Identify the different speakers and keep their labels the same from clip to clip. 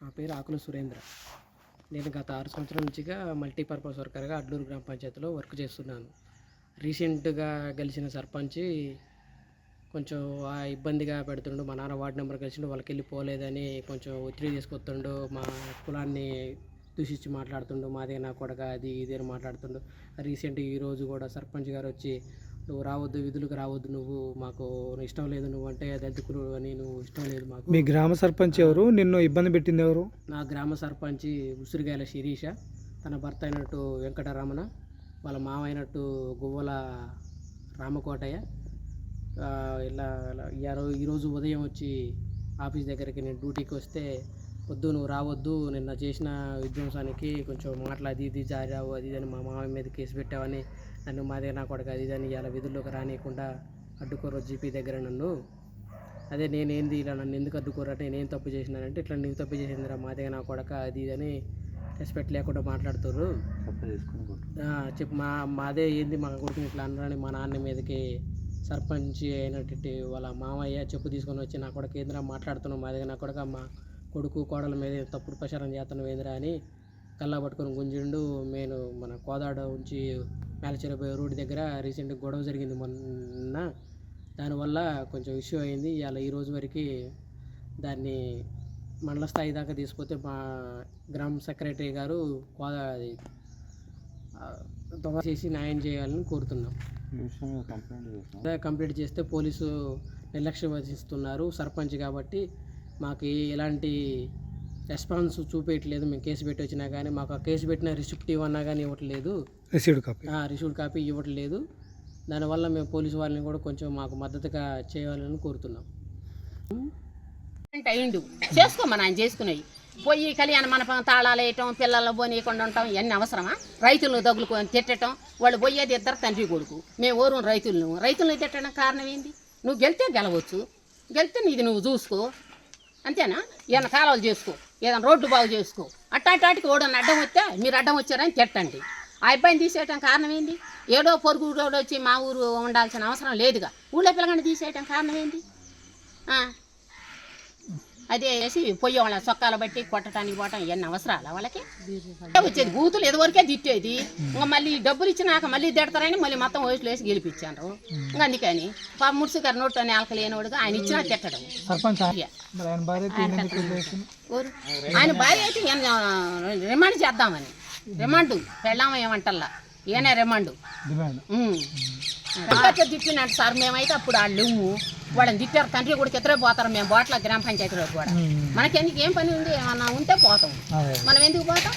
Speaker 1: నా పేరు ఆకుల సురేంద్ర. నేను గత 6 సంవత్సరాల నుంచిగా మల్టీపర్పస్ వర్కర్గా అడ్లూరు గ్రామ పంచాయతీలో వర్క్ చేస్తున్నాను. రీసెంట్గా గెలిచిన సర్పంచ్ కొంచెం ఇబ్బందిగా పెడుతుండు. మా నాన్న వార్డు నెంబర్ కలిసిండు, వాళ్ళకి వెళ్ళి పోలేదని కొంచెం ఒత్తిడి తీసుకొస్తుండు. మా కులాన్ని దూషించి మాట్లాడుతుండు. మాదే నా కొడక అది ఇది అని మాట్లాడుతుండు. రీసెంట్గా ఈరోజు కూడా సర్పంచ్ గారు వచ్చి, నువ్వు రావద్దు, విధులకు రావద్దు, నువ్వు మాకు ఇష్టం లేదు, నువ్వు అంటే దళితులు అని, నువ్వు ఇష్టం లేదు మాకు.
Speaker 2: మీ గ్రామ సర్పంచ్ ఎవరు? నిన్ను ఇబ్బంది పెట్టింది ఎవరు?
Speaker 1: నా గ్రామ సర్పంచ్ ఉసిరిగాయల శిరీష, తన భర్త అయినట్టు వెంకటరమణ, వాళ్ళ మామ అయినట్టు గువ్వల రామకోటయ్య. ఈరోజు ఉదయం వచ్చి ఆఫీస్ దగ్గరికి నేను డ్యూటీకి వస్తే, వద్దు నువ్వు రావద్దు, నిన్న చేసిన విధ్వంసానికి కొంచెం మాట్లాడి ఇది జారావు అది అని మా మామ మీద కేసు పెట్టావని, నన్ను మాదే నా కొడుకు అది అని ఇలా విధుల్లోకి రానియకుండా అడ్డుకోరు జీపీ దగ్గర నన్ను. అదే నేనేంది ఇలా నన్ను ఎందుకు అడ్డుకోరంటే, నేనేం తప్పు చేసినానంటే, ఇట్లా నువ్వు తప్పు చేసిందిరా మాదే నా కొడక అది ఇది అని రెస్పెక్ట్ లేకుండా మాట్లాడుతారు. చెప్పు మాదే ఏంది మా కొడుకుని ఇట్లా అన్నారని మా నాన్న మీదకి సర్పంచ్ అయినటువంటి వాళ్ళ మామయ్య చెప్పు తీసుకొని వచ్చి, నా కొడుకు ఏందిరా మాట్లాడుతున్నావు, మాదే నా కొడుక మా కొడుకు కోడల మీద తప్పుడు ప్రచారం చేస్తున్నావు ఏందిరా అని కల్లా పట్టుకొని గుంజిండు. నేను మన కోదాడ ఉంచి మేలచెరబోయే రోడ్డు దగ్గర రీసెంట్గా గొడవ జరిగింది మొన్న. దానివల్ల కొంచెం ఇష్యూ అయింది. ఇలా ఈ రోజు వరకు దాన్ని మండల స్థాయి దాకా తీసుకొస్తే మా గ్రామ సెక్రటరీ గారు దొంగ చేసి న్యాయం చేయాలని కోరుతున్నాం. కంప్లీట్ చేస్తే పోలీసు నిర్లక్ష్యం వహిస్తున్నారు. సర్పంచ్ కాబట్టి మాకు ఎలాంటి రెస్పాన్స్ చూపించట్లేదు. మేము కేసు పెట్టి వచ్చినా కానీ మాకు ఆ కేసు పెట్టిన రిసిప్ట్ ఇవ్వన్నా కానీ ఇవ్వట్లేదు, రిసీవ్డ్ కాపీ ఇవ్వట్లేదు. దానివల్ల మేము పోలీసు వాళ్ళని కూడా కొంచెం మాకు మద్దతుగా చేయాలని కోరుతున్నాం.
Speaker 3: అయిండు చేసుకోమని ఆయన చేసుకునేవి పోయి కళ్యాణ మండపం తాళాలు వేయటం, పిల్లలు పోనీయకుండా ఉండటం ఇవన్నీ అవసరమా? రైతులను తగులుకొని తిట్టడం, వాళ్ళు పోయేది ఇద్దరు తండ్రి కొడుకు, మేము ఓరు రైతులను తిట్టడం కారణం ఏంది? నువ్వు గెలితే గెలవచ్చు, గెలితే నీది నువ్వు చూసుకో, అంతేనా? ఏదైనా కాలువలు చేసుకో, ఏదైనా రోడ్డు బాగు చేసుకో. అట్టాటికి ఓడని అడ్డం వస్తే మీరు అడ్డం వచ్చారని తిట్టండి. ఆ అబ్బాయిని తీసేయటం కారణం ఏంది? ఏడో పొరుగు రోడ్డు వచ్చి మా ఊరు ఉండాల్సిన అవసరం లేదుగా, ఊళ్ళో పిల్లగాని తీసేయటం కారణం ఏంది? అదే వేసి పొయ్యి వాళ్ళ చొక్కాలు బట్టి కొట్టడానికి పోవటం ఇవన్నీ అవసరాలా వాళ్ళకి? వచ్చేది బూతులు ఎదువరకే తిట్టేది, ఇంకా మళ్ళీ డబ్బులు ఇచ్చినాక మళ్ళీ తిడతారని మళ్ళీ మొత్తం వయసులో వేసి గెలిపించారు. ఇంకా అందుకని ముడిసి గారు నోట్ అని ఆలకలేనివాడుగా ఆయన ఇచ్చినా తిట్టడం. ఆయన భార్య అయితే రిమాండ్ చేద్దామని, రిమాండ్ పెళ్ళామ ఏమంటల్లా, ఏనే రిమాండ్ తిట్టినట్టు సార్. మేమైతే అప్పుడు వాళ్ళు వాళ్ళని తిట్టారు, తండ్రి కూడా ఇద్దరే పోతారు, మేము బోట్ల గ్రామ పంచాయతీలో కూడా. మనకెందుకు ఏం పని ఉంది? ఏమన్నా ఉంటే పోతాం, మనం ఎందుకు పోతాం?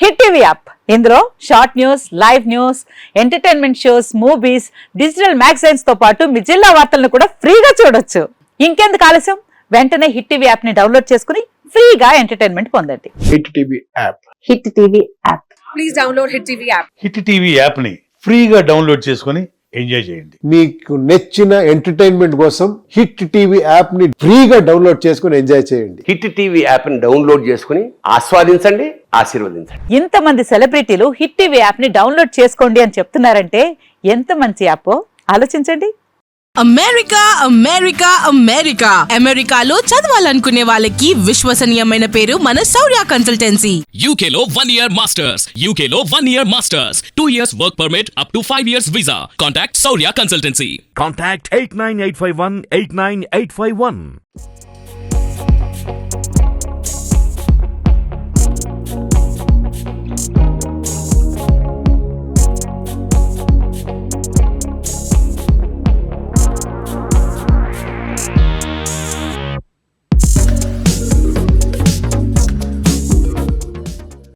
Speaker 4: హిట్ టీవీ యాప్, ఇందులో short news, live news, entertainment shows, movies, digital magazines తో పాటు మీ జిల్లా వార్తలను కూడా ఫ్రీగా చూడొచ్చు. ఇంకెందుకు ఆలస్యం? వెంటనే హిట్ టీవీ యాప్ ని డౌన్లోడ్ చేసుకుని ఫ్రీగా ఎంటర్టైన్మెంట్ పొందండి.
Speaker 5: Hit TV app,
Speaker 4: hit TV app,
Speaker 6: please download hit TV app.
Speaker 7: Hit TV app ని ఫ్రీగా డౌన్లోడ్ చేసుకుని ఎంజాయ్ చేయండి.
Speaker 5: మీకు నచ్చిన ఎంటర్టైన్మెంట్ కోసం హిట్ టీవీ యాప్ ని ఫ్రీగా డౌన్లోడ్ చేసుకుని ఎంజాయ్ చేయండి.
Speaker 8: హిట్ టీవీ యాప్ ని డౌన్లోడ్ చేసుకుని ఆస్వాదించండి, ఆశీర్వదించండి.
Speaker 4: ఇంతమంది సెలబ్రిటీలు హిట్ టీవీ యాప్ ని డౌన్లోడ్ చేసుకోండి అని చెప్తున్నారంటే ఎంత మంచి యాప్ ఆలోచించండి.
Speaker 6: అమెరికా అమెరికా అమెరికా అమెరికాలో చదవాలనుకునే వాళ్ళకి విశ్వసనీయమైన పేరు మన శౌర్య కన్సల్టెన్సీ.
Speaker 9: UK లో 1 year masters, UK లో 1 year masters, 2 years work permit up to 5 years visa. Contact Saurya Consultancy.
Speaker 10: Contact 89851 89851.